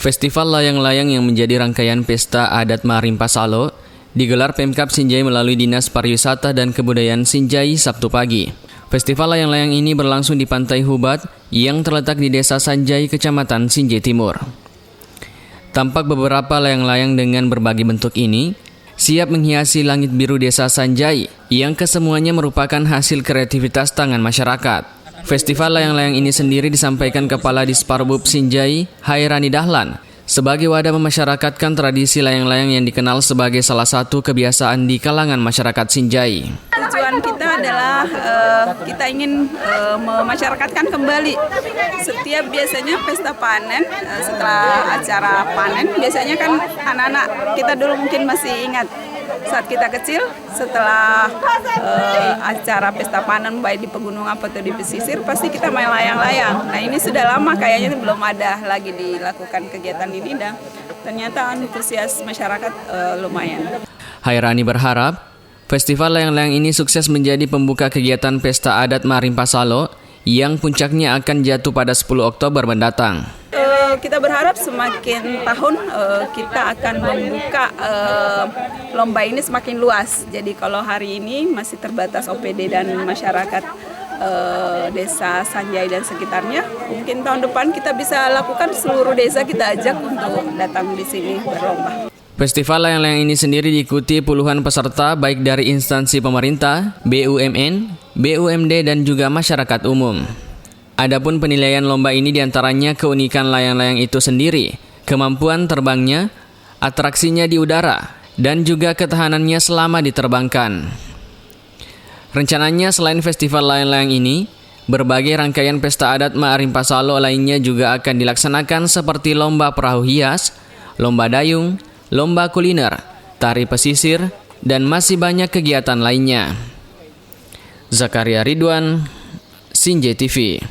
Festival layang-layang yang menjadi rangkaian pesta adat Marimpa Salo digelar Pemkab Sinjai melalui Dinas Pariwisata dan Kebudayaan Sinjai Sabtu pagi. Festival layang-layang ini berlangsung di Pantai Hubat yang terletak di Desa Sanjai, Kecamatan Sinjai Timur. Tampak beberapa layang-layang dengan berbagai bentuk ini siap menghiasi langit biru Desa Sanjai yang kesemuanya merupakan hasil kreativitas tangan masyarakat. Festival layang-layang ini sendiri disampaikan Kepala Disparbub Sinjai, Hairani Dahlan, sebagai wadah memasyarakatkan tradisi layang-layang yang dikenal sebagai salah satu kebiasaan di kalangan masyarakat Sinjai. Tujuan kita adalah kita ingin memasyarakatkan kembali. Setiap biasanya pesta panen, setelah acara panen, biasanya kan anak-anak kita dulu mungkin masih ingat saat kita kecil, setelah acara pesta panen baik di pegunungan atau di pesisir, pasti kita main layang-layang. Nah ini sudah lama kayaknya belum ada lagi dilakukan kegiatan ini dan ternyata antusias masyarakat lumayan. Hairani berharap festival layang-layang ini sukses menjadi pembuka kegiatan pesta adat Marimpa Salo yang puncaknya akan jatuh pada 10 Oktober mendatang. Kita berharap semakin tahun kita akan membuka lomba ini semakin luas. Jadi kalau hari ini masih terbatas OPD dan masyarakat Desa Sanjai dan sekitarnya, mungkin tahun depan kita bisa lakukan seluruh desa, kita ajak untuk datang di sini berlomba. Festival layang-layang ini sendiri diikuti puluhan peserta baik dari instansi pemerintah, BUMN, BUMD dan juga masyarakat umum. Adapun penilaian lomba ini diantaranya keunikan layang-layang itu sendiri, kemampuan terbangnya, atraksinya di udara, dan juga ketahanannya selama diterbangkan. Rencananya selain festival layang-layang ini, berbagai rangkaian pesta adat Marimpa Salo lainnya juga akan dilaksanakan seperti lomba perahu hias, lomba dayung, lomba kuliner, tari pesisir, dan masih banyak kegiatan lainnya. Zakaria Ridwan, Sinjai TV.